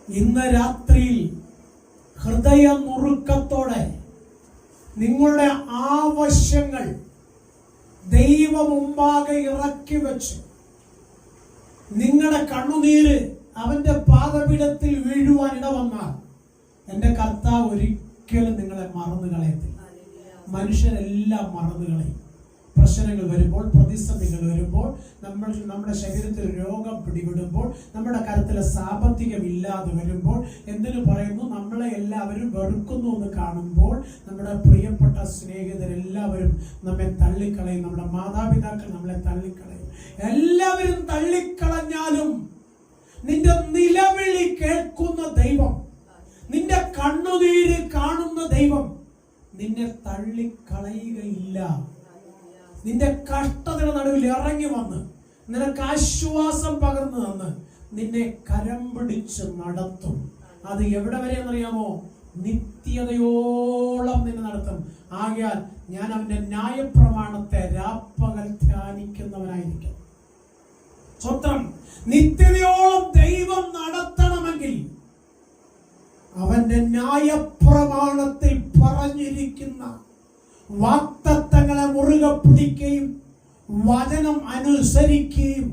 ഇന്ന് രാത്രിയിൽ ഹൃദയനുറുക്കത്തോടെ നിങ്ങളുടെ ആവശ്യങ്ങൾ ദൈവമുമ്പാകെ ഇറക്കി വെച്ച് നിങ്ങളുടെ കണ്ണുനീര് അവന്റെ പാദപീഠത്തിൽ വീഴുവാൻ ഇടവന്നാൽ എന്റെ കർത്താവ് ഒരിക്കലും നിങ്ങളെ മറന്നു കളയത്തില്ല. മനുഷ്യരെല്ലാം മറന്നു കളയും. പ്രശ്നങ്ങൾ വരുമ്പോൾ, പ്രതിസന്ധികൾ വരുമ്പോൾ, നമ്മുടെ ശരീരത്തിൽ രോഗം പിടിപെടുമ്പോൾ, നമ്മുടെ കരുത്തിൽ സാമ്പത്തികം ഇല്ലാതെ വരുമ്പോൾ, എന്തിനു പറയുന്നു, നമ്മളെ എല്ലാവരും വെറുക്കുന്നു എന്ന് കാണുമ്പോൾ, നമ്മുടെ പ്രിയപ്പെട്ട സ്നേഹിതരെല്ലാവരും നമ്മെ തള്ളിക്കളയും. നമ്മുടെ മാതാപിതാക്കൾ നമ്മളെ തള്ളിക്കളയും. എല്ലാവരും തള്ളിക്കളഞ്ഞാലും നിന്റെ നിലവിളി കേൾക്കുന്ന ദൈവം, നിന്റെ കണ്ണുനീര് കാണുന്ന ദൈവം നിന്നെ തള്ളിക്കളയുകയില്ല. നിന്റെ കഷ്ടതയുടെ നടുവിൽ ഇറങ്ങി വന്ന് നിനക്ക് ആശ്വാസം പകർന്നു തന്ന് നിന്നെ കരം പിടിച്ച് നടത്തും. അത് എവിടെ വരെ എന്നറിയാമോ? നിത്യതയോളം നിന്നെ നടത്തും. ആകയാൽ ഞാൻ അവന്റെ ന്യായപ്രമാണത്തെ രാപ്പകൽ ധ്യാനിക്കുന്നവനായിരിക്കും. സ്വത്രം നിത്യതയോളം ദൈവം നടത്തണമെങ്കിൽ അവന്റെ ന്യായപ്രമാണത്തിൽ പറഞ്ഞിരിക്കുന്ന വാഗ്ദത്തങ്ങളെ മുറുകെ പിടിക്കുകയും വചനം അനുസരിക്കുകയും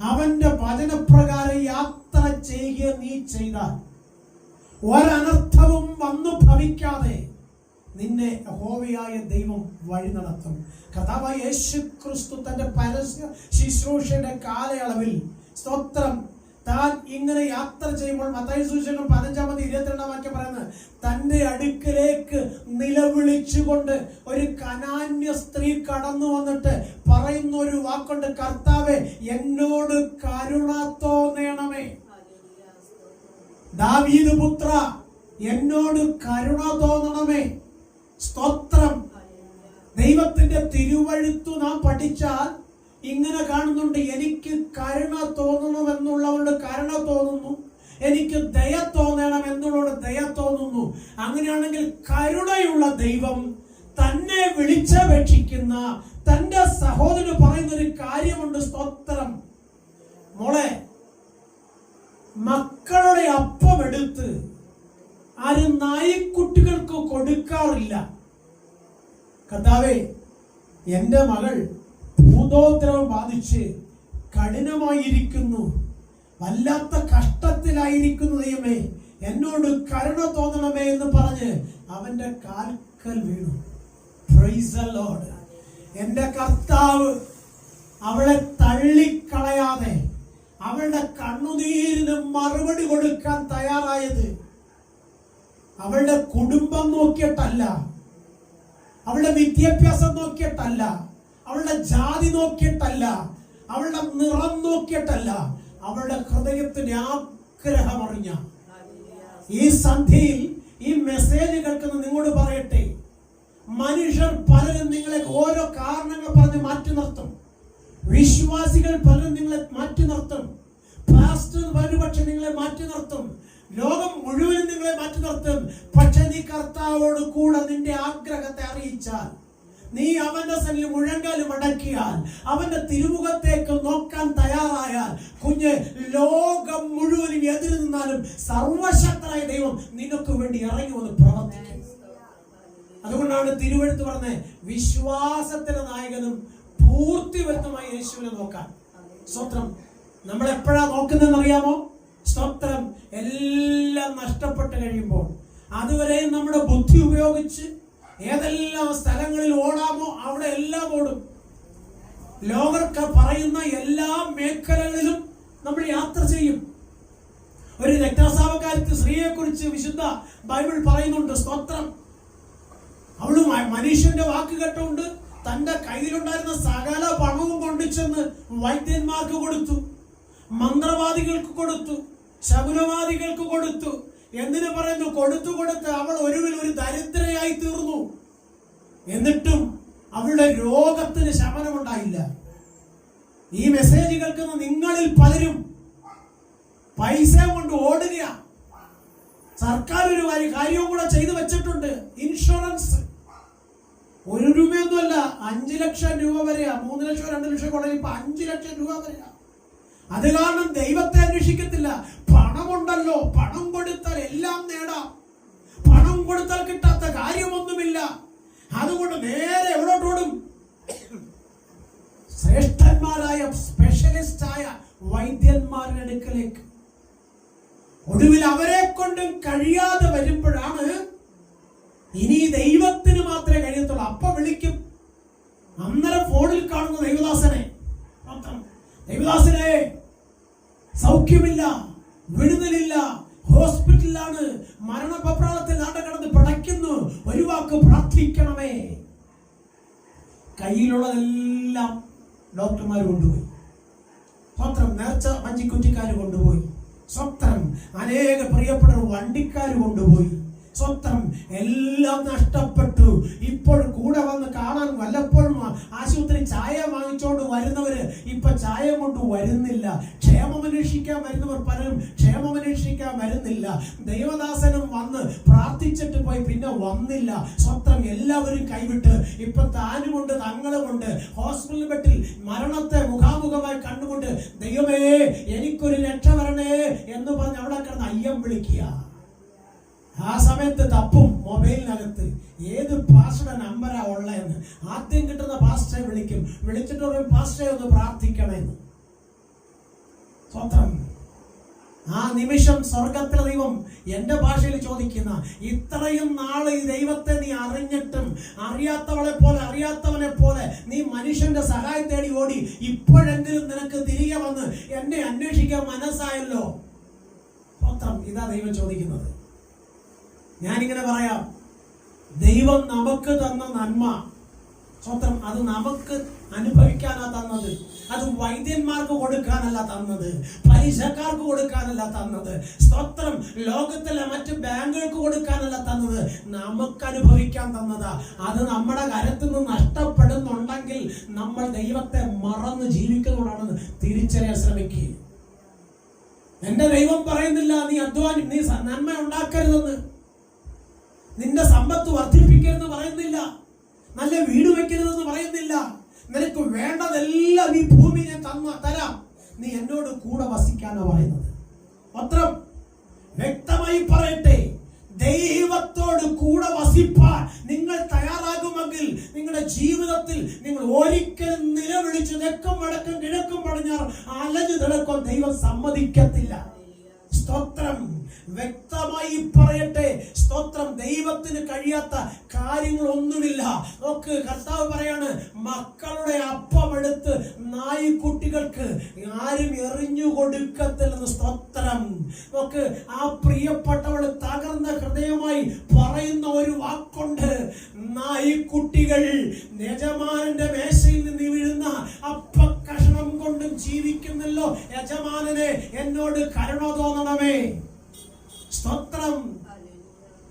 അവന്റെ വചനപ്രകാരം യാത്ര ചെയ്യുക നീ ചെയ്താൽ ഒരനർത്ഥവും വന്നു ഭവിക്കാതെ നിന്നെ യഹോവയായ ദൈവം വഴി നടത്തും. കർത്താവായ യേശുക്രിസ്തു തന്റെ പരസ്യ ശുശ്രൂഷയുടെ കാലയളവിൽ സ്തോത്രം താൻ ഇങ്ങനെ യാത്ര ചെയ്യുമ്പോൾ മത്തായി സുവിശേഷം 15:22 വാക്യം പറയുന്നത്, തന്റെ അടുക്കലേക്ക് നിലവിളിച്ചുകൊണ്ട് ഒരു കനാന്യ സ്ത്രീ കടന്നു വന്നിട്ട് പറയുന്ന ഒരു വാക്കുണ്ട്, കർത്താവേ എന്നോട് കരുണ തോന്നണമേ. ദാവീദ് പുത്ര എന്നോട് കരുണ തോന്നണമേ. സ്തോത്രം. ദൈവത്തിന്റെ തിരുവഴുത്തു നാം പഠിച്ചാൽ ഇങ്ങനെ കാണുന്നുണ്ട്, എനിക്ക് കരുണ തോന്നണമെന്നുള്ളവരോട് കരുണ തോന്നുന്നു, എനിക്ക് ദയ തോന്നണം എന്നുള്ളവരോട് ദയ തോന്നുന്നു. അങ്ങനെയാണെങ്കിൽ കരുണയുള്ള ദൈവം തന്നെ വിളിച്ചപേക്ഷിക്കുന്ന തന്റെ സഹോദരന് പറയുന്ന ഒരു കാര്യമുണ്ട്. സ്തോത്രം. മോളെ, മക്കളുടെ അപ്പം എടുത്ത് ആരും നായ്ക്കുട്ടികൾക്ക് കൊടുക്കാറില്ല. കർത്താവേ, എന്റെ മകൾ ഭൂതോദ്രവം ബാധിച്ച് കഠിനമായിരിക്കുന്നു, വല്ലാത്ത കഷ്ടത്തിലായിരിക്കുന്നു, ദൈവമേ എന്നോട് കരുണ തോന്നണമേ എന്ന് പറഞ്ഞ് അവന്റെ കാൽക്കൽ വീണു. Price the Lord. എന്റെ കർത്താവ് അവളെ തള്ളിക്കളയാതെ അവളുടെ കണ്ണുനീരിന് മറുപടി കൊടുക്കാൻ തയ്യാറായത് അവളുടെ കുടുംബം നോക്കിയിട്ടല്ല, അവളുടെ വിദ്യാഭ്യാസം നോക്കിയിട്ടല്ല, അവളുടെ ജാതി നോക്കിയിട്ടല്ല, അവളുടെ നിറം നോക്കിയിട്ടല്ല, അവളുടെ ഹൃദയത്തിന്റെ ആഗ്രഹം അറിഞ്ഞ ഈ സന്ധ്യയിൽ ഈ മെസ്സേജ് കേൾക്കുന്ന നിങ്ങളോട് പറയട്ടെ, മനുഷ്യർ പലരും നിങ്ങളെ ഓരോ കാരണങ്ങൾ പറഞ്ഞ് മാറ്റി നിർത്തും. വിശ്വാസികൾ പലരും നിങ്ങളെ മാറ്റി നിർത്തും. പാസ്റ്റർ ഒരുപക്ഷെ നിങ്ങളെ മാറ്റി നിർത്തും. ലോകം മുഴുവനും നിങ്ങളെ മാറ്റി നിർത്തും. പക്ഷെ നീ കർത്താവോട് കൂടെ നിന്റെ ആഗ്രഹത്തെ അറിയിച്ചാൽ, നീ അവന്റെ സന്നിധിയിൽ മുഴങ്കാല് മടക്കിയാൽ, അവന്റെ തിരുമുഖത്തേക്ക് നോക്കാൻ തയ്യാറായാൽ, കുഞ്ഞ് ലോകം മുഴുവനും എതിര് നിന്നാലും സർവശക്തനായ ദൈവം നിനക്ക് വേണ്ടി ഇറങ്ങി വന്ന് പ്രവർത്തിക്കും. അതുകൊണ്ടാണ് തിരുവെഴുത്ത് പറഞ്ഞത്, വിശ്വാസത്തിന്റെ നായകനും പൂർത്തി വരുത്തുമായ യേശുവിനെ നോക്കാൻ. സ്തോത്രം. നമ്മൾ എപ്പോഴാ നോക്കുന്നതെന്ന് അറിയാമോ? സ്തോത്രം. എല്ലാം നഷ്ടപ്പെട്ട് കഴിയുമ്പോൾ, അതുവരെ നമ്മുടെ ബുദ്ധി ഉപയോഗിച്ച് ഏതെല്ലാം സ്ഥലങ്ങളിൽ ഓടാമോ അവിടെ എല്ലാം ഓടും. ലോകർക്ക് പറയുന്ന എല്ലാ മേഖലകളിലും നമ്മൾ യാത്ര ചെയ്യും. ഒരു രക്തസ്രാവക്കാരത്തി സ്ത്രീയെ കുറിച്ച് വിശുദ്ധ ബൈബിൾ പറയുന്നുണ്ട്. സ്തോത്രം. അവള് മനുഷ്യന്റെ വാക്ക് കേട്ടുകൊണ്ട് തന്റെ കയ്യിലുണ്ടായിരുന്ന സകല പണവും കൊണ്ടുചെന്ന് വൈദ്യന്മാർക്ക് കൊടുത്തു, മന്ത്രവാദികൾക്ക് കൊടുത്തു, ശകുനവാദികൾക്ക് കൊടുത്തു. എന്തിനു പറയുന്നു? കൊടുത്ത് അവൾ ഒടുവിൽ ഒരു ദരിദ്രയായി തീർന്നു. എന്നിട്ടും അവളുടെ രോഗത്തിന് ശമനമുണ്ടായില്ല. ഈ മെസ്സേജ് കേൾക്കുന്ന നിങ്ങളിൽ പലരും പൈസ കൊണ്ട് ഓടുക. സർക്കാർ ഒരു കാര്യവും കൂടെ ചെയ്തു വെച്ചിട്ടുണ്ട്. ഇൻഷുറൻസ് 1 രൂപയൊന്നുമല്ല, 5 ലക്ഷം രൂപ വരെയാ. 3 ലക്ഷം 2 ലക്ഷം കൊണ്ടു ഇപ്പൊ 5 ലക്ഷം രൂപ വരെയാ. അത് കാരണം ദൈവത്തെ അന്വേഷിക്കത്തില്ല. പണമുണ്ടല്ലോ, പണം കൊടുത്താൽ എല്ലാം നേടാം, പണം കൊടുത്താൽ കിട്ടാത്ത കാര്യമൊന്നുമില്ല. അതുകൊണ്ട് നേരെ എവിടോട്ടോടും? ശ്രേഷ്ഠന്മാരായ സ്പെഷ്യലിസ്റ്റായ വൈദ്യന്മാരുടെ അടുക്കലേക്ക്. ഒടുവിൽ അവരെ കൊണ്ടും കഴിയാതെ വരുമ്പോഴാണ് ഇനി ദൈവത്തിന് മാത്രമേ കഴിയത്തുള്ളൂ. അപ്പൊ വിളിക്കും. അന്നേരം ഫോണിൽ കാണുന്ന ദൈവദാസനെ, ദൈവദാസനെ സൗഖ്യമില്ല, വിടുതലില്ല, ഹോസ്പിറ്റലിലാണ്, മരണപപ്രാളത്തിൽ നാട്ടെ കിടന്ന് പിടയ്ക്കുന്നു, ഒരു വാക്ക് പ്രാർത്ഥിക്കണമേ. കയ്യിലുള്ളതെല്ലാം ഡോക്ടർമാർ കൊണ്ടുപോയി. സ്വത്രം നേർച്ച മഞ്ചിക്കുറ്റിക്കാർ കൊണ്ടുപോയി. സ്വത്രം അനേക പ്രിയപ്പെട്ട വണ്ടിക്കാർ കൊണ്ടുപോയി. സ്വത്രം എല്ലാം നഷ്ടപ്പെട്ടു. ഇപ്പോൾ കൂടെ വന്ന് കാണാൻ വല്ലപ്പോഴും ആശുപത്രി ചായ വാങ്ങിച്ചോണ്ട് വരുന്നവര് ഇപ്പൊ ചായ കൊണ്ട് വരുന്നില്ല. ക്ഷേമമന്വേഷിക്കാൻ വരുന്നവർ പലരും ക്ഷേമമന്വേഷിക്കാൻ വരുന്നില്ല. ദൈവദാസനും വന്ന് പ്രാർത്ഥിച്ചിട്ട് പോയി, പിന്നെ വന്നില്ല. സ്വത്രം എല്ലാവരും കൈവിട്ട് ഇപ്പൊ താനുമുണ്ട്, തങ്ങളുമുണ്ട് ഹോസ്പിറ്റൽ ബെഡിൽ മരണത്തെ മുഖാമുഖമായി കണ്ടുകൊണ്ട് ദൈവമേ എനിക്കൊരു രക്ഷ വരണേ എന്ന് പറഞ്ഞ് അവിടെ കിടന്ന് അയ്യം വിളിക്കുക. ആ സമയത്ത് തപ്പും മൊബൈലിനകത്ത് ഏത് പാസ്റ്ററുടെ നമ്പറാ ഉള്ളതെന്ന്. ആദ്യം കിട്ടുന്ന പാസ്റ്ററെ വിളിക്കും. വിളിച്ചിട്ട് പറയും പാസ്റ്ററെ ഒന്ന് പ്രാർത്ഥിക്കണമെന്ന്. സ്വത്രം ആ നിമിഷം സ്വർഗത്തിലെ ദൈവം എന്റെ ഭാഷയിൽ ചോദിക്കുന്ന, ഇത്രയും നാള് ഈ ദൈവത്തെ നീ അറിഞ്ഞിട്ടും അറിയാത്തവനെ പോലെ നീ മനുഷ്യന്റെ സഹായം തേടി ഓടി, ഇപ്പോഴെങ്കിലും നിനക്ക് തിരികെ വന്ന് എന്നെ അന്വേഷിക്കാൻ മനസ്സായല്ലോ. സ്വത്രം ഇതാ ദൈവം ചോദിക്കുന്നത്. ഞാനിങ്ങനെ പറയാം, ദൈവം നമുക്ക് തന്ന നന്മ, സ്വത്രം അത് നമുക്ക് അനുഭവിക്കാനാ തന്നത്. അത് വൈദ്യന്മാർക്ക് കൊടുക്കാനല്ല തന്നത്, പലിശക്കാർക്ക് കൊടുക്കാനല്ല തന്നത്, സ്തോത്രം ലോകത്തിലെ മറ്റ് ബാങ്കുകൾക്ക് കൊടുക്കാനല്ല തന്നത്, നമുക്ക് അനുഭവിക്കാൻ തന്നതാ. അത് നമ്മുടെ കരത്തിൽ നിന്ന് നഷ്ടപ്പെടുന്നുണ്ടെങ്കിൽ നമ്മൾ ദൈവത്തെ മറന്ന് ജീവിക്കുന്നതുകൊണ്ടാണെന്ന് തിരിച്ചറിയാൻ ശ്രമിക്കുക. എന്റെ ദൈവം പറയുന്നില്ല നീ നീ നന്മ ഉണ്ടാക്കരുതെന്ന്, നിന്റെ സമ്പത്ത് വർദ്ധിപ്പിക്കരുതെന്ന് പറയുന്നില്ല, നല്ല വീട് വെക്കരുതെന്ന് പറയുന്നില്ല. നിനക്ക് വേണ്ടതെല്ലാം ഈ ഭൂമി ഞാൻ തരാം, നീ എന്നോട് കൂടെ വസിക്കാനാ പറയുന്നത്. പത്രം വ്യക്തമായി പറയട്ടെ, ദൈവത്തോട് കൂടെ വസിപ്പാൻ നിങ്ങൾ തയ്യാറാകുമെങ്കിൽ നിങ്ങളുടെ ജീവിതത്തിൽ നിങ്ങൾ ഒരിക്കലും നിലവിളിച്ച് തെക്കും വടക്കും കിഴക്കും പടിഞ്ഞാറും അലഞ്ഞു നടക്കാൻ ദൈവം സമ്മതിക്കത്തില്ല. സ്തോത്രം വ്യക്തമായി പറയട്ടെ, സ്തോത്രം ദൈവത്തിന് കഴിയാത്ത കാര്യങ്ങളൊന്നുമില്ല. നോക്ക്, കർത്താവ് പറയാണ്, മക്കളുടെ അപ്പം എടുത്ത് നായ്ക്കുട്ടികൾക്ക് ആരും എറിഞ്ഞു കൊടുക്കത്തില്ലെന്ന്. സ്തോത്രം നോക്ക്, ആ പ്രിയപ്പെട്ടവള് തകർന്ന ഹൃദയമായി പറയുന്ന ഒരു വാക്കുണ്ട്, നായ്ക്കുട്ടികൾ യജമാനന്റെ മേശയിൽ നിന്ന് വീഴുന്ന അപ്പ കഷണം കൊണ്ടും ജീവിക്കുന്നല്ലോ. യജമാനനെ എന്നോട് കരുണ തോന്നണമേ. സ്തോത്രം.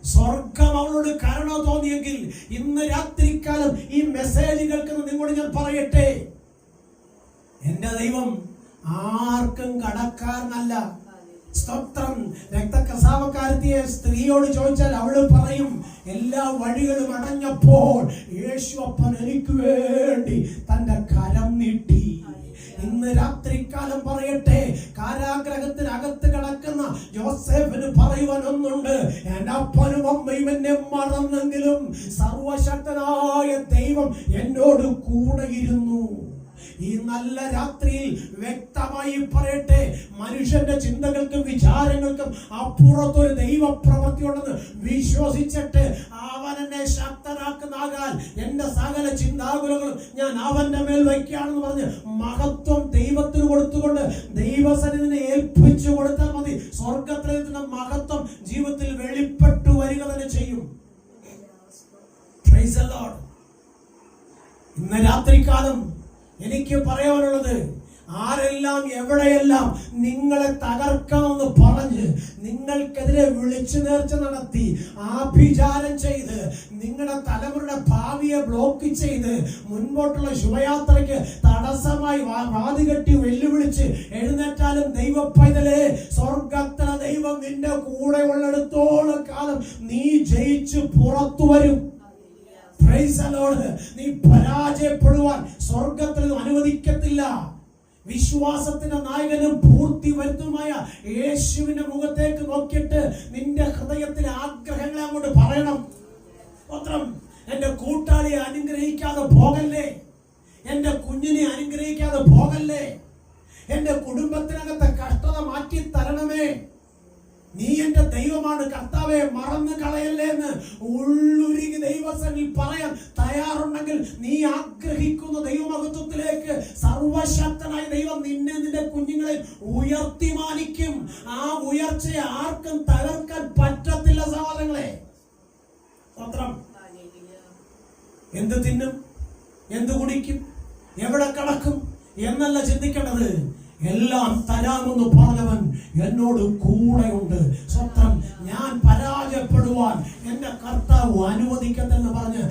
സ്വർഗം അവളോട് കരുണ തോന്നിയെങ്കിൽ ഇന്ന് രാത്രിക്കാലം ഈ മെസ്സേജ് കേൾക്കുന്ന നിങ്ങളോട് ഞാൻ പറയട്ടെ, എന്റെ ദൈവം ആർക്കും കടക്കാരനല്ല. സ്തോത്രം. രക്തകസാവക്കാരത്തിയെ സ്ത്രീയോട് ചോദിച്ചാൽ അവള് പറയും, എല്ലാ വഴികളും അടഞ്ഞപ്പോൾ യേശു അപ്പൻ എനിക്ക് വേണ്ടി തന്റെ കരം നീട്ടി. ഇന്ന് രാത്രിക്കാലം പറയട്ടെ, കാരാഗ്രഹത്തിനകത്ത് കിടക്കുന്ന യോസേഫിന് പറയുവാൻ ഒന്നുണ്ട്, എന്റെ അപ്പനും അമ്മയും എന്നെ മറന്നെങ്കിലും സർവശക്തനായ ദൈവം എന്നോട് കൂടെയിരുന്നു. ഈ നല്ല രാത്രിയിൽ വ്യക്തമായി പറയട്ടെ, മനുഷ്യന്റെ ചിന്തകൾക്കും വിചാരങ്ങൾക്കും അപ്പുറത്തൊരു ദൈവപ്രവൃത്തി ഉണ്ടെന്ന് വിശ്വസിച്ചിട്ട് അവൻ എന്നെ ശക്തനാക്കുന്നാകാൻ എന്റെ സകല ചിന്താകുലങ്ങളും ഞാൻ അവന്റെ മേൽ വയ്ക്കുകയാണെന്ന് പറഞ്ഞ് മഹത്വം ദൈവത്തിന് കൊടുത്തുകൊണ്ട് ദൈവസന്നിധിനെ ഏൽപ്പിച്ചു കൊടുത്താൽ മതി. സ്വർഗത്തിലെ മഹത്വം ജീവിതത്തിൽ വെളിപ്പെട്ടു വരിക തന്നെ ചെയ്യും. Price the Lord. ഇന്ന് രാത്രികാലം എനിക്ക് പറയാനുള്ളത്, ആരെല്ലാം എവിടെയെല്ലാം നിങ്ങളെ തകർക്കാമെന്ന് പറഞ്ഞ് നിങ്ങൾക്കെതിരെ വിളിച്ചു നേർച്ച നടത്തി ആഭിചാരം ചെയ്ത് നിങ്ങളുടെ തലമുറയുടെ ഭാവിയെ ബ്ലോക്ക് ചെയ്ത് മുൻപോട്ടുള്ള ശുഭയാത്രയ്ക്ക് തടസ്സമായി വാതികെട്ടി വെല്ലുവിളിച്ച് എഴുന്നേറ്റാലും ദൈവ പൈതലേ, സ്വർഗത്തിലെ ദൈവം നിന്റെ കൂടെ ഉള്ളിടത്തോളം കാലം നീ ജയിച്ച് പുറത്തു വരും. നീ പരാജയപ്പെടുവാൻ സ്വർഗത്തിൽ അനുവദിക്കത്തില്ല. വിശ്വാസത്തിന്റെ നായകനും പൂർത്തി വരുത്തുമായ യേശുവിന്റെ മുഖത്തേക്ക് നോക്കിയിട്ട് നിന്റെ ഹൃദയത്തിലെ ആഗ്രഹങ്ങളെ അങ്ങോട്ട് പറയണം. സ്തോത്രം. എന്റെ കൂട്ടാളിയെ അനുഗ്രഹിക്കാതെ പോകല്ലേ, എന്റെ കുഞ്ഞിനെ അനുഗ്രഹിക്കാതെ പോകല്ലേ, എന്റെ കുടുംബത്തിനകത്തെ കഷ്ടത മാറ്റി തരണമേ, നീ എന്റെ ദൈവമാണ് കർത്താവെ, മറന്നു കളയല്ലേ എന്ന് ഉള്ളുരുകി ദൈവസന്നിധിയിൽ പറയാൻ തയ്യാറുണ്ടെങ്കിൽ നീ ആഗ്രഹിക്കുന്ന ദൈവമഹത്വത്തിലേക്ക് സർവശക്തനായ ദൈവം നിന്നെ നിന്റെ കുഞ്ഞുങ്ങളെ ഉയർത്തി മാനിക്കും. ആ ഉയർച്ചയെ ആർക്കും തകർക്കാൻ പറ്റത്തില്ല സഹോദരങ്ങളെ. സ്തോത്രം. എന്ത് തിന്നും, എന്ത് കുടിക്കും, എവിടെ കിടക്കും എന്നല്ല ചിന്തിക്കേണ്ടത്. എല്ലാം തരാമെന്ന് പറഞ്ഞവൻ എന്നോട് കൂടെയുണ്ട്. സ്വത്രം. ഞാൻ പരാജയപ്പെടുവാൻ എന്റെ കർത്താവ് അനുവദിക്കത്തെന്ന് പറഞ്ഞ്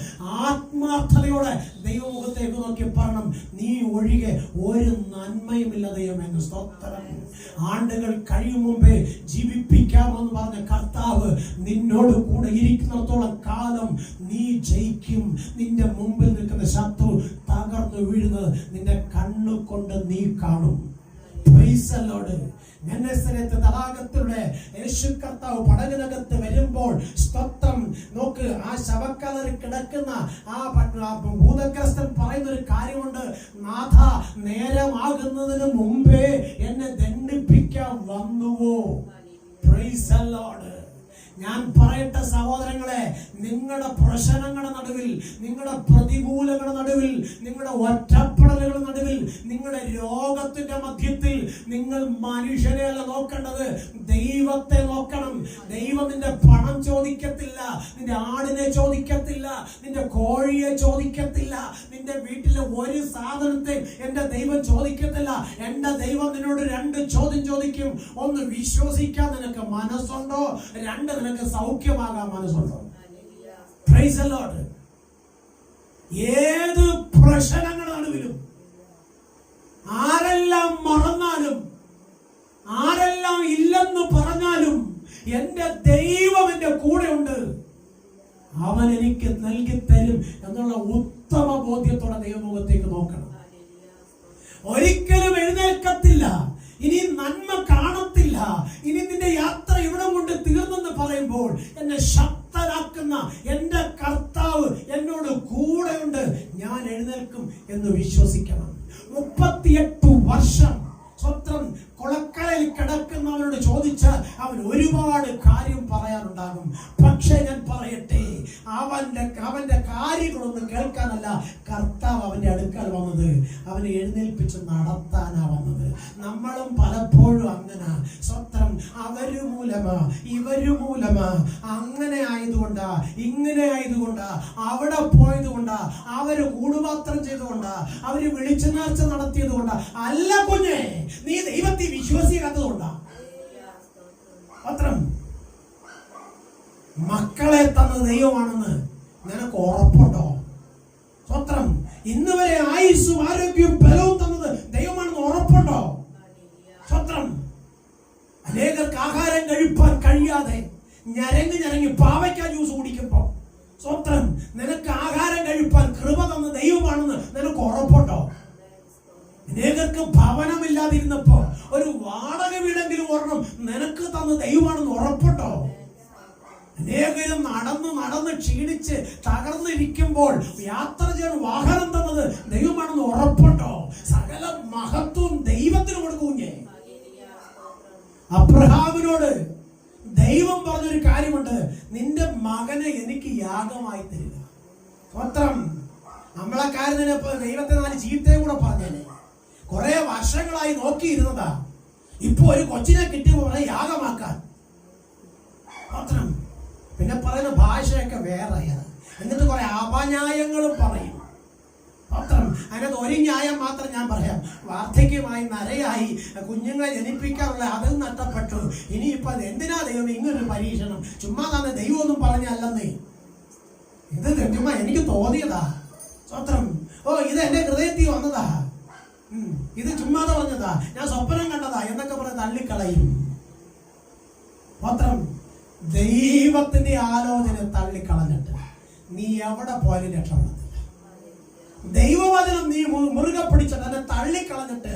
ആത്മാർത്ഥതയോടെ ദൈവമുഖത്തേക്ക് നോക്കി പറയണം, നീ ഒഴികെ ഒരു നന്മയുമില്ല ദൈവമെന്ന്. സ്തോത്രം. ആണ്ടുകൾ കഴിയും മുമ്പേ ജീവിപ്പിക്കാമെന്ന് പറഞ്ഞ കർത്താവ് നിന്നോട് കൂടെ ഇരിക്കുന്നിടത്തോളം കാലം നീ ജയിക്കും. നിന്റെ മുമ്പിൽ നിൽക്കുന്ന ശത്രു തകർന്നു വീഴുന്നത് നിന്റെ കണ്ണുകൊണ്ട് നീ കാണും. തടാകത്തിലൂടെ യേശു കർത്താവ് പടകിനകത്ത് വരുമ്പോൾ സ്തോത്രം. നോക്ക്, ആ ശവക്കലറിൽ കിടക്കുന്ന ആ ഭൂതഗ്രസ്തൻ പറയുന്ന ഒരു കാര്യമുണ്ട്. നാഥ, നേരമാകുന്നതിന് മുമ്പേ എന്നെ ദണ്ഡിപ്പിക്കാൻ വന്നുവോ? Praise the Lord. ഞാൻ പറയട്ടെ സഹോദരങ്ങളെ, നിങ്ങളുടെ പ്രശ്നങ്ങളുടെ നടുവിൽ, നിങ്ങളുടെ പ്രതികൂലങ്ങളുടെ നടുവിൽ, നിങ്ങളുടെ ഒറ്റപ്പെടലുകളുടെ നടുവിൽ, നിങ്ങളുടെ രോഗത്തിന്റെ മധ്യത്തിൽ നിങ്ങൾ മനുഷ്യനെ അല്ല നോക്കേണ്ടത്, ദൈവത്തെ നോക്കണം. ദൈവം നിന്റെ പണം ചോദിക്കത്തില്ല, നിന്റെ ആടിനെ ചോദിക്കത്തില്ല, നിന്റെ കോഴിയെ ചോദിക്കത്തില്ല, നിന്റെ വീട്ടിലെ ഒരു സാധനത്തെ എന്റെ ദൈവം ചോദിക്കത്തില്ല. എന്റെ ദൈവം നിന്നോട് രണ്ട് ചോദ്യം ചോദിക്കും. ഒന്ന്, വിശ്വസിക്കാൻ നിനക്ക് മനസ്സുണ്ടോ? രണ്ട്, നിനക്ക് സൗഖ്യമാകാൻ മനസ്സുണ്ടോ? Praise the Lord. ഏത് പ്രശ്നങ്ങളുടെ നടുവിലും ആരെല്ലാം മറന്നാലും ആരെല്ലാം ഇല്ലെന്ന് പറഞ്ഞാലും എന്റെ ദൈവം എന്റെ കൂടെ ഉണ്ട്, അവൻ എനിക്ക് നൽകി തരും എന്നുള്ള ഉത്തമ ബോധ്യത്തോടെ ദൈവമുഖത്തേക്ക് നോക്കണം. ഒരിക്കലും എഴുന്നേൽക്കത്തില്ല, ഇനി നന്മ കാണത്തില്ല, ഇനി നിന്റെ യാത്ര ഇവിടെ കൊണ്ട് തീർന്നെന്ന് പറയുമ്പോൾ എന്നെ ശക്തനാക്കുന്ന എന്റെ കർത്താവ് എന്നോട് കൂടെയുണ്ട്, ഞാൻ എഴുന്നേൽക്കും എന്ന് വിശ്വസിക്കണം. 38 വർഷം സ്വത്രം കൊളക്കലയിൽ കിടക്കുന്നവനോട് ചോദിച്ചാൽ അവൻ ഒരുപാട് കാര്യം പറയാനുണ്ടാകും. പക്ഷേ ഞാൻ പറയട്ടെ, അവന്റെ കാര്യങ്ങളൊന്നും കേൾക്കാനല്ല കർത്താവ് അവന്റെ അടുക്കൽ വന്നത്, അവനെ എഴുന്നേൽപ്പിച്ച് നടത്താനാ വന്നത്. നമ്മളും പലപ്പോഴും അങ്ങനെ സ്വത്രം, അവര് മൂലമാ, ഇവര് മൂലമാ, അങ്ങനെ ആയതുകൊണ്ടാ, ഇങ്ങനെ ആയതുകൊണ്ടാ, അവിടെ പോയത് കൊണ്ടാ, അവര് കൂടുപാത്രം ചെയ്തുകൊണ്ടാ, അവര് വിളിച്ചു നേർച്ച നടത്തിയത് കൊണ്ടാ അല്ല കുഞ്ഞെ, നീ ദൈവത്തെ വിശ്വസിക്കാത്തതുകൊണ്ടാ. പത്രം മക്കളെ തന്നത് ദൈവമാണെന്ന് നിനക്ക് ഉറപ്പുണ്ടോ? സ്വത്രം. ഇന്ന് വരെ ആയുസ്സും ആരോഗ്യവും ബലവും തന്നത് ദൈവമാണെന്ന് ഉറപ്പുണ്ടോ? സ്വത്രം. അനേകർക്ക് ആഹാരം കഴിപ്പാൻ കഴിയാതെ ഞരങ്ങി പാവയ്ക്ക ജ്യൂസ് കുടിക്കുമ്പോ സ്വത്രം, നിനക്ക് ആഹാരം കഴിപ്പാൻ കൃപ തന്ന ദൈവമാണെന്ന് നിനക്ക് ഉറപ്പുണ്ടോ? അനേകർക്ക് ഭവനമില്ലാതിരുന്നപ്പോ ഒരു വാടക വീടെങ്കിലും ഓർണം നിനക്ക് തന്ന ദൈവമാണെന്ന് ഉറപ്പുണ്ടോ? അനേകരും നടന്ന് ക്ഷീണിച്ച് തകർന്നിരിക്കുമ്പോൾ യാത്ര ചെയ്യാൻ വാഹനം തന്നത് ദൈവമാണെന്ന് ഉറപ്പുണ്ടോ? സകല മഹത്വം ദൈവത്തിന് കൊടുക്കൂഞ്ഞേ. അബ്രഹാമിനോട് ദൈവം പറഞ്ഞൊരു കാര്യമുണ്ട്, നിന്റെ മകനെ എനിക്ക് യാഗമായി തരിക. സ്വത്രം. നമ്മളെ കാര്യത്തിന് ദൈവത്തെ 4 ചീത്തയും കൂടെ പറഞ്ഞേനെ. കുറെ വർഷങ്ങളായി നോക്കിയിരുന്നതാ, ഇപ്പൊ ഒരു കൊച്ചിനെ കിട്ടിയപ്പോ യാഗമാക്കാൻ. സ്വത്രം. പിന്നെ പറയുന്ന ഭാഷയൊക്കെ വേറെയാണ്, എന്നിട്ട് കുറെ അപന്യായങ്ങളും പറയും. സ്വത്രം. അതിനകത്ത് ഒരു ന്യായം മാത്രം ഞാൻ പറയാം. വാർദ്ധക്യമായി നരയായി കുഞ്ഞുങ്ങളെ ജനിപ്പിക്കാറുള്ള അതും നഷ്ടപ്പെട്ടു. ഇനിയിപ്പോ അത് എന്തിനാ ദൈവം ഇങ്ങനൊരു പരീക്ഷണം? ചുമ്മാ തന്നെ ദൈവം ഒന്നും പറഞ്ഞല്ലെന്നേ, ഇത് ചുമ്മാ എനിക്ക് തോന്നിയതാ. സ്വത്രം. ഓ, ഇത് എന്റെ ഹൃദയത്തിൽ വന്നതാ, ഇത് ചുമ്മാതെ പറഞ്ഞതാ, ഞാൻ സ്വപ്നം കണ്ടതാ എന്നൊക്കെ പറഞ്ഞ് തള്ളിക്കളയും. സ്വത്രം. ദൈവത്തിന്റെ ആലോചന തള്ളിക്കളഞ്ഞിട്ട് നീ എവിടെ പോയാലും രക്ഷപ്പെടത്തില്ല. ദൈവവചനം നീ മുറുകെ പിടിച്ചിട്ട് അതിനെ തള്ളിക്കളഞ്ഞിട്ട്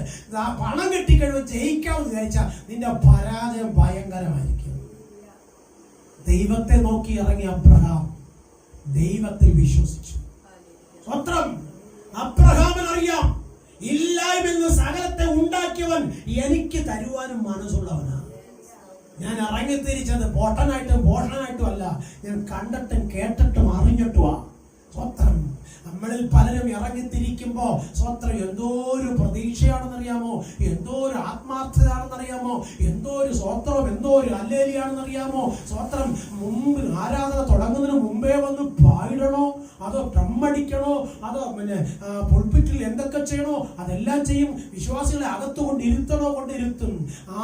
പണം കിട്ടിക്കഴിയുമ്പോൾ ജയിക്കാമെന്ന് വിചാരിച്ചാൽ നിന്റെ പരാജയം ഭയങ്കരമായിരിക്കും. ദൈവത്തെ നോക്കി ഇറങ്ങിയ അബ്രഹാം ദൈവത്തിൽ വിശ്വസിച്ചു. സ്വത്രം അബ്രഹാമിനറിയാം, ഇല്ലായ്മയിൽ നിന്ന് സകലത്തെ ഉണ്ടാക്കിയവൻ എനിക്ക് തരുവാനും മനസ്സുള്ളവനാണ്. ഞാൻ ഇറങ്ങിത്തിരിച്ചത് പൊട്ടനായിട്ടും പോഷനായിട്ടും അല്ല, ഞാൻ കണ്ടിട്ടും കേട്ടിട്ടും അറിഞ്ഞിട്ടുമാ. സ്വത്രം നമ്മളിൽ പലരും ഇറങ്ങിത്തിരിക്കുമ്പോ സ്വത്രം എന്തോ ഒരു പ്രതീക്ഷയാണെന്നറിയാമോ, എന്തോ ഒരു ആത്മാർത്ഥതയാണെന്നറിയാമോ, എന്തോ ഒരു സ്വത്രം, എന്തോ ഒരു അല്ലേലിയാണെന്നറിയാമോ. സ്വത്രം മുമ്പ് ആരാധന തുടങ്ങുന്നതിന് മുമ്പേ വന്ന് പായിടണോ, അതോ ഡ്രമ്മടിക്കണോ, അതോ പുൾപിറ്റിൽ എന്തൊക്കെ ചെയ്യണോ അതെല്ലാം ചെയ്യും. വിശ്വാസികളെ അകത്ത് കൊണ്ടിരുത്തും.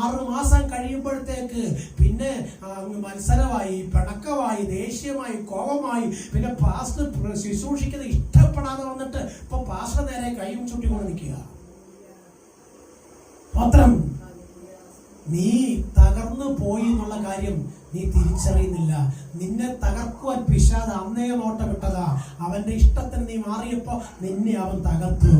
6 മാസം കഴിയുമ്പോഴത്തേക്ക് പിന്നെ മത്സരമായി, പിണക്കമായി, ദേഷ്യമായി, കോപമായി, പിന്നെ പാസ്റ്റർ ശുശ്രൂഷിക്കുന്നത് ഇഷ്ടപ്പെടാതെ വന്നിട്ട് ഇപ്പൊ പാസ്റ്റർ നേരെ കൈയും ചുട്ടിക്കൊണ്ട് നിൽക്കുക. മാത്രം നീ തകർന്നു പോയി എന്നുള്ള കാര്യം നീ തിരിച്ചറിയുന്നില്ല. നിന്നെ തകർക്കുവാൻ പിശാച് അന്നേ നോട്ടമിട്ടതാ. അവന്റെ ഇഷ്ടത്തിന് നീ മാറിയപ്പോ നിന്നെ അവൻ തകർത്തു.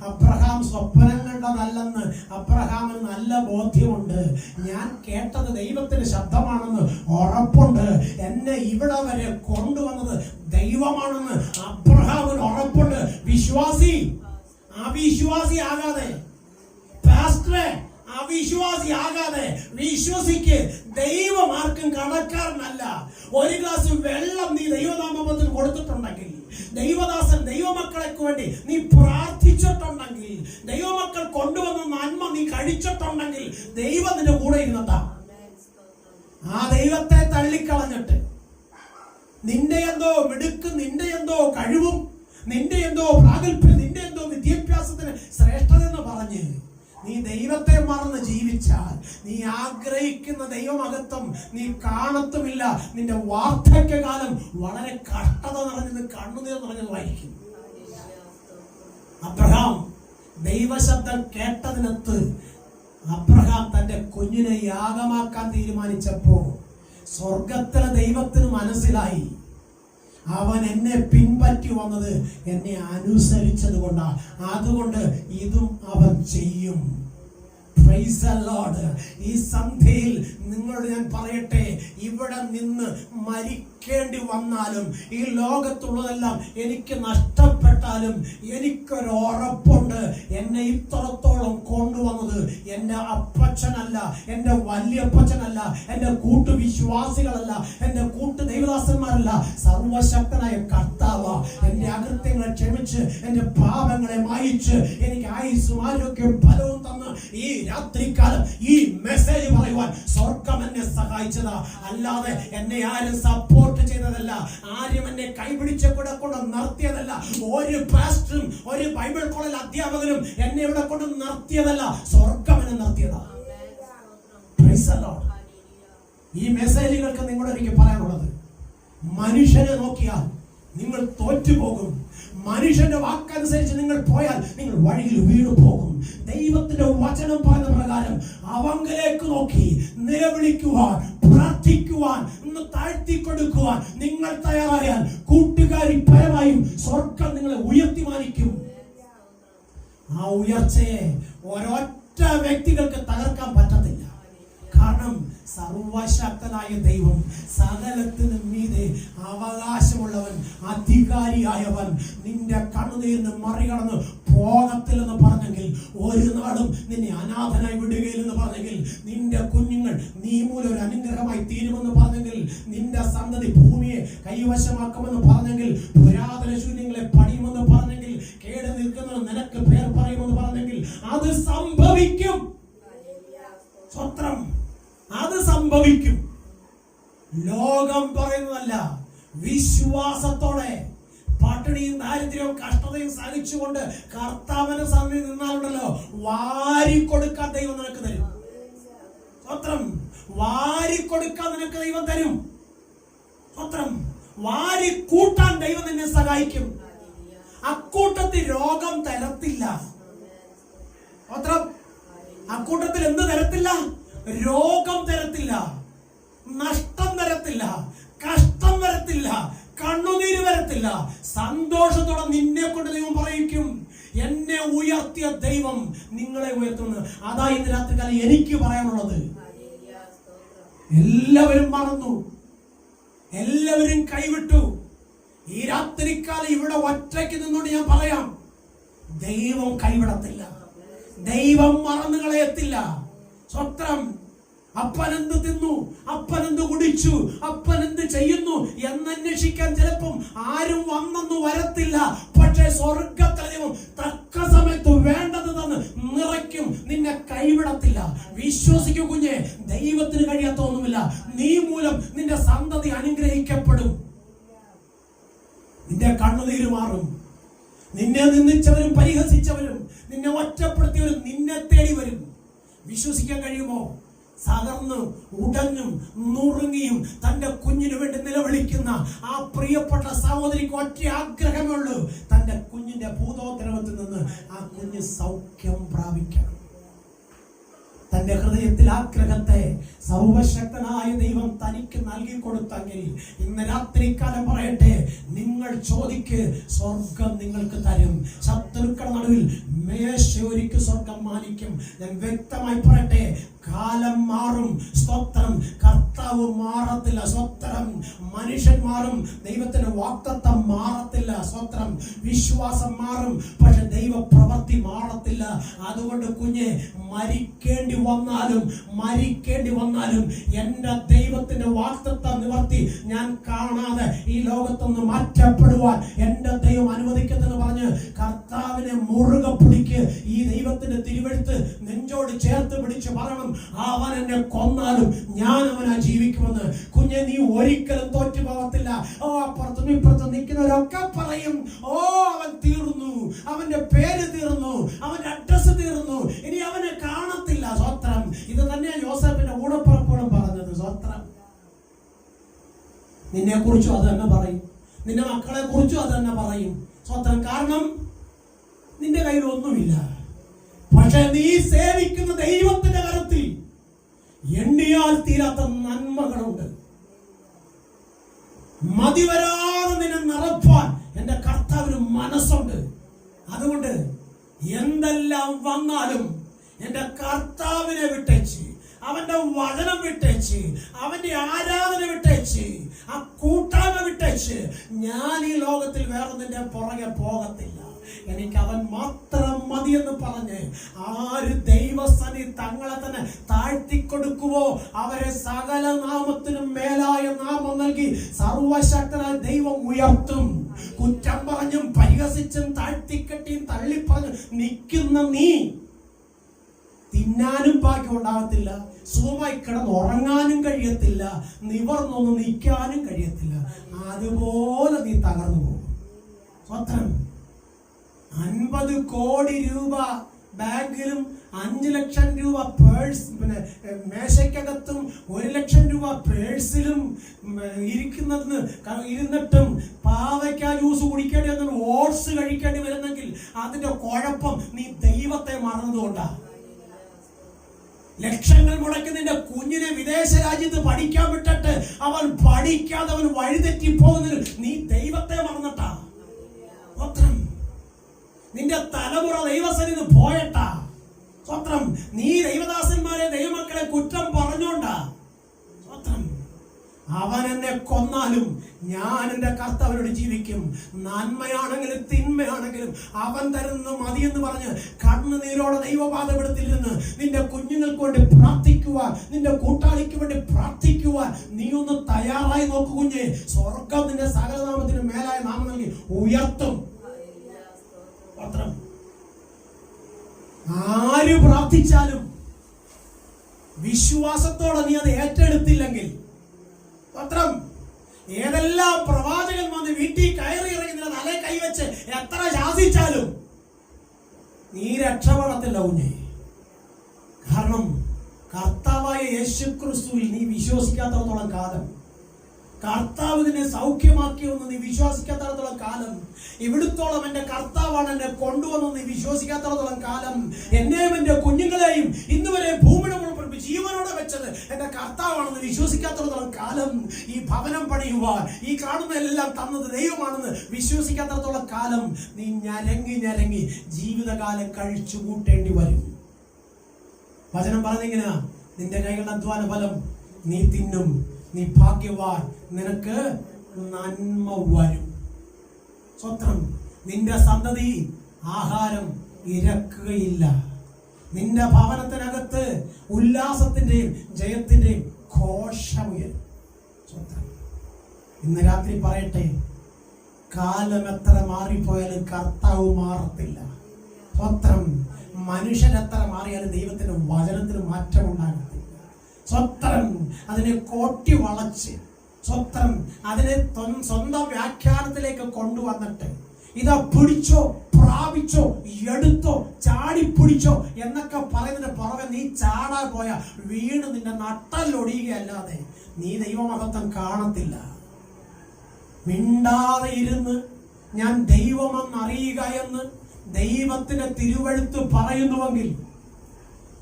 അബ്രഹാം സ്വപ്നം കണ്ടതല്ലെന്ന് അബ്രഹാമിന് നല്ല ബോധ്യമുണ്ട്. ഞാൻ കേട്ടത് ദൈവത്തിന്റെ ശബ്ദമാണെന്ന് ഉറപ്പുണ്ട്. എന്നെ ഇവിടെ വരെ കൊണ്ടുവന്നത് ദൈവമാണെന്ന് അബ്രഹാമിന് ഉറപ്പുണ്ട്. വിശ്വാസി അവിശ്വാസി ആകാതെ, പാസ്റ്ററെ അവിശ്വാസി ആകാതെ വിശ്വസിക്ക്. ദൈവം ആർക്കും കടക്കാരനല്ല. ഒരു ഗ്ലാസ് വെള്ളം നീ ദൈവനാമത്തിൽ കൊടുത്തിട്ടുണ്ടെങ്കിൽ, ദൈവദാസൻ ദൈവമക്കൾക്ക് വേണ്ടി നീ പ്രാർത്ഥിച്ചിട്ടുണ്ടെങ്കിൽ, ദൈവമക്കൾ കൊണ്ടുവന്ന നന്മ നീ കഴിച്ചിട്ടുണ്ടെങ്കിൽ ദൈവം നിന്റെ കൂടെ ഇരുന്നതാ. ആ ദൈവത്തെ തള്ളിക്കളഞ്ഞിട്ട് നിന്റെ എന്തോ മിടുക്ക്, നിന്റെ എന്തോ കഴിവും, നിന്റെ എന്തോ പ്രാഗൽഭ്യം, നിന്റെ എന്തോ വിദ്യാഭ്യാസത്തിന് ശ്രേഷ്ഠത എന്ന് പറഞ്ഞ് നീ ദൈവത്തെ മറന്ന് ജീവിച്ചാൽ നീ ആഗ്രഹിക്കുന്ന ദൈവമഹത്വം നീ കാണത്തുമില്ല. നിന്റെ വാർദ്ധക്യകാലം വളരെ കഷ്ടത നിറഞ്ഞത്, കണ്ണുനീർ നിറഞ്ഞതായിരിക്കും. അബ്രഹാം ദൈവശബ്ദം കേട്ടതിനകത്ത് അബ്രഹാം തന്റെ കുഞ്ഞിനെ യാഗമാക്കാൻ തീരുമാനിച്ചപ്പോ സ്വർഗത്തിലെ ദൈവത്തിന് മനസ്സിലായി, അവൻ എന്നെ പിൻപറ്റി വന്നത് എന്നെ അനുസരിച്ചത് കൊണ്ടാണ്, അതുകൊണ്ട് ഇതും അവൻ ചെയ്യും. Price the Lord. ഈ സന്ധ്യയിൽ നിങ്ങളോട് ഞാൻ പറയട്ടെ, ഇവിടെ നിന്ന് മരിക്കേണ്ടി വന്നാലും, ഈ ലോകത്തുള്ളതെല്ലാം എനിക്ക് നഷ്ടപ്പെട്ടാലും എനിക്കൊരു ഉറപ്പുണ്ട്. എന്നെ ഇത്രത്തോളം കൊണ്ടുവന്നത് എന്റെ അപ്പച്ചനല്ല, എന്റെ വല്യപ്പച്ചനല്ല, എന്റെ കൂട്ടുവിശ്വാസികളല്ല, എന്റെ കൂട്ടു ദൈവദാസന്മാരല്ല, സർവശക്തനായ കർത്താവ. എന്റെ അകൃത്യങ്ങളെ ക്ഷമിച്ച്, എന്റെ പാപങ്ങളെ മായിച്ച്, എനിക്ക് ആയുസ്സും ആരോഗ്യവും ഫലവും തന്ന് ഈ രാത്രികാലം ഈ മെസ്സേജ് പറയുവാൻ സ്വർഗം എന്നെ സഹായിച്ചതാ. അല്ലാതെ എന്നെ ആരും സപ്പോർട്ട് ചെയ്തതല്ല, ആരും എന്നെ കൈപിടിച്ച് കൂടെ കൊണ്ട് നിർത്തിയതല്ല. ഒരു പാസ്റ്ററും ഒരു ബൈബിൾ കോളേജ് അധ്യാപകനും എന്നെ ഇവിടെ കൊണ്ട് നിർത്തിയതല്ല, സ്വർഗം എന്നെ നിർത്തിയതാ. Price the Lord. ഈ മെസ്സേജുകൾക്ക് നിങ്ങളോട് എനിക്ക് പറയാനുള്ളത്, മനുഷ്യനെ നോക്കിയാൽ നിങ്ങൾ തോറ്റുപോകും. മനുഷ്യന്റെ വാക്കനുസരിച്ച് നിങ്ങൾ പോയാൽ നിങ്ങൾ വഴിയിൽ വീണു പോകും. ദൈവത്തിന്റെ വചനം പറയുന്ന പ്രകാരം അവങ്കലേക്ക് നോക്കി നിലവിളിക്കുവാൻ, പ്രാർത്ഥിക്കുവാൻ, ഒന്ന് താഴ്ത്തി കൊടുക്കുവാൻ നിങ്ങൾ തയ്യാറായാൽ കൂട്ടുകാരി പരമായും സ്വർഗം നിങ്ങളെ ഉയർത്തി മാനിക്കും. ആ ഉയർച്ചയെ ഒരൊറ്റ വ്യക്തികൾക്ക് തകർക്കാൻ പറ്റത്തില്ല. കാരണം സർവശക്തനായ ദൈവം, സകലത്തിനും മീതെ അവകാശമുള്ളവൻ, അധികാരിയായവൻ നിന്റെ കണ്ണുനീരിന് മറികടന്ന് പോകത്തില്ലെന്ന് പറഞ്ഞെങ്കിൽ, ഒരു നാളും നിന്നെ അനാഥനായി വിടുകയില്ലെന്ന് പറഞ്ഞെങ്കിൽ, നിന്റെ കുഞ്ഞുങ്ങൾ നീ മൂലം ഒരു അനുഗ്രഹമായി തീരുമെന്ന് പറഞ്ഞെങ്കിൽ, നിന്റെ സന്തതി ഭൂമിയെ കൈവശമാക്കുമെന്ന് പറഞ്ഞെങ്കിൽ, പുരാതന ശൂന്യങ്ങളെ പണിയുമെന്ന് പറഞ്ഞെങ്കിൽ, കേട് നിൽക്കുന്നവർ നിനക്ക് പേർ പറയുമെന്ന് പറഞ്ഞെങ്കിൽ അത് സംഭവിക്കും. സ്വത്രം അത് സംഭവിക്കും. ലോകം പറയുന്നതല്ല, വിശ്വാസത്തോടെ പട്ടിണിയും ദാരിദ്ര്യവും കഷ്ടതയും സഹിച്ചുകൊണ്ട് കർത്താവിന്റെ സന്നിധി നിന്നാലുണ്ടല്ലോ, വാരിക്കൊടുക്കാൻ ദൈവം നിനക്ക് തരും. സ്വത്രം വാരിക്കൊടുക്കാൻ നിനക്ക് ദൈവം തരും. സ്വത്രം വാരിക്കൂട്ടാൻ ദൈവം നിന്നെ സഹായിക്കും. അക്കൂട്ടത്തിൽ രോഗം തരത്തില്ല. സ്വത്രം അക്കൂട്ടത്തിൽ എന്ത് തരത്തില്ല? രോഗം തരത്തില്ല, നഷ്ടം തരത്തില്ല, കഷ്ടം വരത്തില്ല, കണ്ണുനീര് വരത്തില്ല. സന്തോഷത്തോടെ നിന്നെ കൊണ്ട് ദൈവം പറയിക്കും, എന്നെ ഉയർത്തിയ ദൈവം നിങ്ങളെ ഉയർത്തുന്നു. അതാ ഇന്ന് രാത്രികാലം എനിക്ക് പറയാനുള്ളത്. എല്ലാവരും മറന്നു, എല്ലാവരും കൈവിട്ടു. ഈ രാത്രിക്കാലം ഇവിടെ ഒറ്റയ്ക്ക് നിന്നുകൊണ്ട് ഞാൻ പറയാം, ദൈവം കൈവിടത്തില്ല, ദൈവം മറന്നു കളയത്തില്ല. സ്വത്രം. അപ്പനെന്ത് തിന്നു, അപ്പനെന്ത് കുടിച്ചു, അപ്പനെന്ത് ചെയ്യുന്നു എന്നന്വേഷിക്കാൻ ചിലപ്പം ആരും വന്നെന്ന് വരത്തില്ല. പക്ഷേ സ്വർഗത്തിലെ ദൈവം തക്ക സമയത്ത് വേണ്ടത് തന്ന് നിറയ്ക്കും, നിന്നെ കൈവിടത്തില്ല. വിശ്വസിക്കൂ കുഞ്ഞെ, ദൈവത്തിന് കഴിയാത്ത ഒന്നുമില്ല. നീ മൂലം നിന്റെ സന്തതി അനുഗ്രഹിക്കപ്പെടും. നിന്റെ കണ്ണുനീര് മാറും. നിന്നെ നിന്ദിച്ചവരും പരിഹസിച്ചവരും നിന്നെ ഒറ്റപ്പെടുത്തിയവരും നിന്നെ തേടി വരും. വിശ്വസിക്കാൻ കഴിയുമോ? തകർന്നും ഉടഞ്ഞും നുറുങ്ങിയും തന്റെ കുഞ്ഞിനു വേണ്ടി നിലവിളിക്കുന്ന ആ പ്രിയപ്പെട്ട സഹോദരിക്ക് ഒറ്റ ആഗ്രഹമേ ഉള്ളൂ, തന്റെ കുഞ്ഞിന്റെ ഭൂതോദ്രവത്തിൽ നിന്ന് ആ കുഞ്ഞ് സൗഖ്യം പ്രാപിക്കണം. തന്റെ ഹൃദയത്തിൽ ആഗ്രഹത്തെ സർവശക്തനായ ദൈവം തനിക്ക് നൽകി കൊടുത്തെങ്കിൽ ഇന്ന് രാത്രികാലം പറയട്ടെ, നിങ്ങൾ ചോദിക്ക്, സ്വർഗം നിങ്ങൾക്ക് തരും. ശത്രുക്കളുടെ നടുവിൽ മേശയൊരുക്കി സ്വർഗം മാനിക്കും. ഞാൻ വ്യക്തമായി പറയട്ടെ, കാലം മാറും, സ്തോത്രം. കർത്താവ് മാറത്തില്ല, സ്തോത്രം. മനുഷ്യൻ മാറും, ദൈവത്തിന്റെ വാഗ്ദത്തം മാറത്തില്ല, സ്തോത്രം. വിശ്വാസം മാറും, പക്ഷെ ദൈവ പ്രവൃത്തി മാറത്തില്ല. അതുകൊണ്ട് കുഞ്ഞെ, മരിക്കേണ്ടി വന്നാലും എന്റെ ദൈവത്തിന്റെ വാഗ്ദത്ത നിവർത്തി ഞാൻ കാണാതെ ഈ ലോകത്തൊന്ന് മാറ്റപ്പെടുവാൻ എന്റെ ദൈവം അനുവദിക്കത്തെന്ന് പറഞ്ഞ് കർത്താവിനെ മുറുകെ പിടിക്ക്. ഈ ദൈവത്തിന്റെ തിരുവെഴുത്ത് നെഞ്ചോട് ചേർത്ത് പിടിച്ച് പറയണം, അവൻ എന്നെ കൊന്നാലും ഞാൻ അവനാ ജീവിക്കുമെന്ന്. കുഞ്ഞെ, നീ ഒരിക്കലും തോറ്റു പോകത്തില്ല. അപ്പുറത്തും ഇപ്പുറത്തും നിൽക്കുന്നവരൊക്കെ പറയും, അവൻ തീർന്നു, അവന്റെ പേര് തീർന്നു, അവന്റെ അഡ്രസ് തീർന്നു, ഇനി അവനെ കാണത്തില്ല. സ്വത്രം. ഇത് തന്നെയാണ് യോസേഫിന്റെ കൂടപ്പുറപ്പോഴും പറഞ്ഞത്. സ്വത്രം. നിന്നെ കുറിച്ചും അത് തന്നെ പറയും, നിന്റെ മക്കളെ കുറിച്ചും അത് തന്നെ പറയും. സ്വത്രം. കാരണം നിന്റെ കയ്യിൽ ഒന്നുമില്ല, പക്ഷെ നീ സേവിക്കുന്ന ദൈവത്തിന്റെ കരത്തിൽ എണ്ണിയാൽ തീരാത്ത നന്മകളുണ്ട്. മതിവരാതെ നിന്നെ നിറപ്പാൻ എന്റെ കർത്താവിന് മനസ്സുണ്ട്. അതുകൊണ്ട് എന്തെല്ലാം വന്നാലും എന്റെ കർത്താവിനെ വിട്ടേച്ച്, അവന്റെ വചനം വിട്ടേച്ച്, അവന്റെ ആരാധന വിട്ടേച്ച്, ആ കൂട്ടായ്മ വിട്ടേച്ച് ഞാൻ ഈ ലോകത്തിൽ വേറൊന്നിന്റെ പുറകെ പോകത്തില്ല. എനിക്ക് അവൻ മാത്രം മതിയെന്ന് പറഞ്ഞ് ആര് ദൈവസന്നി തങ്ങളെ തന്നെ താഴ്ത്തിക്കൊടുക്കുവോ അവരെ സകല നാമത്തിനും മേലായ നാമം നൽകി സർവശക്തനായ ദൈവം ഉയർത്തും. കുറ്റം പറഞ്ഞും പരിഹസിച്ചും താഴ്ത്തിക്കെട്ടിയും തള്ളിപ്പറഞ്ഞും നിൽക്കുന്ന നീ തിന്നാനും ഭാഗ്യം ഉണ്ടാകത്തില്ല, സുഖമായി കിടന്ന് ഉറങ്ങാനും കഴിയത്തില്ല, നിവർന്നൊന്നും നിൽക്കാനും കഴിയത്തില്ല. അതുപോലെ നീ തകർന്നു പോകും. സ്വത്രം. 50 കോടി രൂപ ബാങ്കിലും 5 ലക്ഷം രൂപ പേഴ്സ് മേശയ്ക്കകത്തും 1 ലക്ഷം രൂപ പേഴ്സിലും ഇരുന്നിട്ടും പാവയ്ക്ക ജ്യൂസ് കുടിക്കേണ്ടി വന്ന ഓട്സ് കഴിക്കേണ്ടി വരുന്നെങ്കിൽ അതിന്റെ കുഴപ്പം നീ ദൈവത്തെ മറന്നതുകൊണ്ടാ. ലക്ഷങ്ങൾ മുടക്കി നിന്റെ കുഞ്ഞിനെ വിദേശ രാജ്യത്ത് പഠിക്കാൻ വിട്ടിട്ട് അവൻ പഠിക്കാതെ അവൻ വഴിതെറ്റി പോകുന്നതിൽ നീ ദൈവത്തെ മറന്നിട്ടാ. സ്വത്രം. നിന്റെ തലമുറ ദൈവസന്നിധി പോയട്ടാ. സ്വത്രം. നീ ദൈവദാസന്മാരെ ദൈവമക്കളെ കുറ്റം പറഞ്ഞോണ്ടാ. സ്വത്രം. അവൻ എന്നെ കൊന്നാലും ഞാൻ എന്റെ കർത്താവിനോട് ജീവിക്കും. നന്മയാണെങ്കിലും തിന്മയാണെങ്കിലും അവൻ തരുന്ന മതിയെന്ന് പറഞ്ഞ് കണ്ണുനീരോടെ ദൈവപാദപീഠത്തിലിരുന്ന് നിന്റെ കുഞ്ഞുങ്ങൾക്ക് വേണ്ടി പ്രാർത്ഥിക്കുവാൻ, നിന്റെ കൂട്ടാളിക്ക് വേണ്ടി പ്രാർത്ഥിക്കുവാൻ നീ ഒന്ന് തയ്യാറായി നോക്കു കുഞ്ഞെ. സ്വർഗം നിന്റെ സകലനാമത്തിന് മേലായ നാമം നൽകി ഉയർത്തും. ആര് പ്രാർത്ഥിച്ചാലും വിശ്വാസത്തോടെ നീ അത് ഏറ്റെടുത്തില്ലെങ്കിൽ, പത്രം ഏതെല്ലാം പ്രവാചകൻ വന്ന് വീട്ടിൽ കയറി ഇറങ്ങി തലേ കൈവച്ച് എത്ര ശാസിച്ചാലും നീ രക്ഷപ്പെടത്തില്ല കുഞ്ഞെ. കാരണം കർത്താവായ യേശുക്രിസ്തുവിൽ നീ വിശ്വസിക്കാത്തത്തോളം കാലം കർത്താവ് നിന്നെ സൗഖ്യമാക്കിയെന്ന് നീ വിശ്വസിക്കാത്തടത്തോളം കാലം, ഇവിടുത്തോളം എന്റെ കർത്താവാണ് എന്നെ കൊണ്ടുവന്ന് നീ വിശ്വസിക്കാത്തടത്തോളം കാലം, എന്നെയും എന്റെ കുഞ്ഞുങ്ങളെയും ഇന്നുവരെ ഭൂമിയുടെ മുകളിൽ ജീവനോടെ വെച്ചത് എന്റെ കർത്താവാണെന്ന് വിശ്വസിക്കാത്തടത്തോളം കാലം, ഈ ഭവനം പണിയുവാൻ ഈ കാണുന്നതെല്ലാം തന്നത് ദൈവമാണെന്ന് വിശ്വസിക്കാത്തടത്തോളം കാലം നീ ഞരങ്ങി ജീവിതകാലം കഴിച്ചു കൂട്ടേണ്ടി വരും. വചനം പറഞ്ഞിങ്ങനെ, നിന്റെ കൈകളുടെ അധ്വാന ഫലം നീ തിന്നും, നീ ഭാഗ്യവാൻ, നിനക്ക് നന്മ വരും. സ്വത്രം, നിന്റെ സന്തതി ആഹാരം ഇരക്കുകയില്ല. നിന്റെ ഭവനത്തിനകത്ത് ഉല്ലാസത്തിന്റെയും ജയത്തിന്റെയും ഘോഷമുയരും. സ്വത്രം, ഇന്ന് രാത്രി പറയട്ടെ, കാലം എത്ര മാറിപ്പോയാലും കർത്താവ് മാറത്തില്ല. സ്വത്രം, മനുഷ്യരെത്ര മാറിയാലും ദൈവത്തിന്റെ വചനത്തിന് മാറ്റം ഉണ്ടാകത്തില്ല. സ്വത്രം, അതിനെ കോട്ടി വളച്ച്, സ്വത്രം അതിനെ സ്വന്തം വ്യാഖ്യാനത്തിലേക്ക് കൊണ്ടുവന്നിട്ട് ഇതാ പിടിച്ചോ, പ്രാപിച്ചോ, എടുത്തോ, ചാടിപ്പിടിച്ചോ എന്നൊക്കെ പറയുന്നതിന് പുറമെ നീ ചാടാൻ പോയ വീണ് നിന്റെ നട്ടല്ലൊടിയുകയല്ലാതെ നീ ദൈവമഹത്വം കാണത്തില്ല. മിണ്ടാതെ ഇരുന്ന് ഞാൻ ദൈവമെന്നറിയുക എന്ന് ദൈവത്തിന്റെ തിരുവെഴുത്ത് പറയുന്നുവെങ്കിൽ,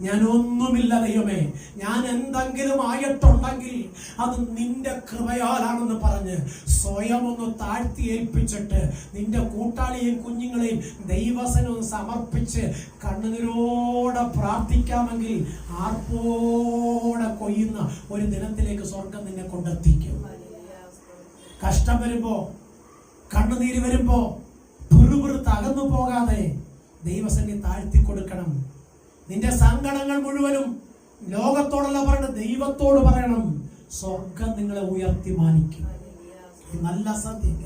ഞാൻ ഒന്നുമില്ല ദൈവമേ, ഞാൻ എന്തെങ്കിലും ആയിട്ടുണ്ടെങ്കിൽ അത് നിന്റെ കൃപയാലാണെന്ന് പറഞ്ഞ് സ്വയം ഒന്ന് താഴ്ത്തി ഏൽപ്പിച്ചിട്ട് നിന്റെ കൂട്ടാളിയെയും കുഞ്ഞുങ്ങളെയും ദൈവസനവും സമർപ്പിച്ച് കണ്ണുനീരോടെ പ്രാർത്ഥിക്കാമെങ്കിൽ ആർപ്പോടെ കൊയ്യുന്ന ഒരു ദിനത്തിലേക്ക് സ്വർഗം നിന്നെ കൊണ്ടെത്തിക്കും. കഷ്ടം വരുമ്പോ, കണ്ണുനീര് വരുമ്പോ പിറുപിറു തകർന്നു പോകാതെ ദൈവസന്നിധി താഴ്ത്തി കൊടുക്കണം. നിന്റെ സങ്കടങ്ങൾ മുഴുവനും ലോകത്തോടല്ല പറയണം, ദൈവത്തോട് പറയണം. സ്വർഗം നിങ്ങളെ ഉയർത്തി മാനിക്കും. നല്ല സത്യം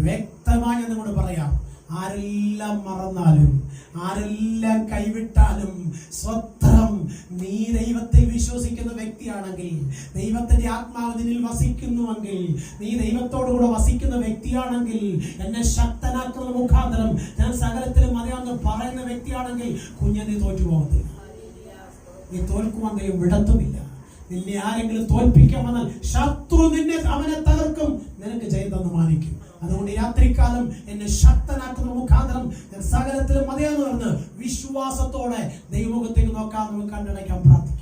വ്യക്തമായി ഞാൻ നിങ്ങളോട് പറയാം. ആരെല്ലാം മറന്നാലും, ആരെല്ലാം കൈവിട്ടാലും, സ്വത്രം നീ ദൈവത്തിൽ വിശ്വസിക്കുന്ന വ്യക്തിയാണെങ്കിൽ, ദൈവത്തിന്റെ ആത്മാവ് നിന്നിൽ വസിക്കുന്നുവെങ്കിൽ, നീ ദൈവത്തോടുകൂടെ വസിക്കുന്ന വ്യക്തിയാണെങ്കിൽ, എന്നെ ശക്തനാക്കുന്ന മുഖാന്തരം ഞാൻ സകലത്തിലും അറിയാമെന്ന് പറയുന്ന വ്യക്തിയാണെങ്കിൽ, കുഞ്ഞെ നീ തോറ്റുപോകത്തില്ല. നീ തോൽക്കുവാൻ ദൈവം വിടത്തുമില്ല. നിന്നെ ആരെങ്കിലും തോൽപ്പിക്കാമെന്നാൽ ശത്രു നിന്നെ അവനെ തകർക്കും, നിനക്ക് ജയം തന്നു മാനിക്കും. അതുകൊണ്ട് രാത്രികാലം എന്നെ ശക്തനാക്കുന്ന മുഖാന്തരം ഞാൻ സകലത്തിലും മതിയാന്ന് പറഞ്ഞ് വിശ്വാസത്തോടെ ദൈവമുഖത്തേക്ക് നോക്കാൻ നമുക്ക് കണ്ണടയ്ക്കാൻ പ്രാർത്ഥിക്കാം.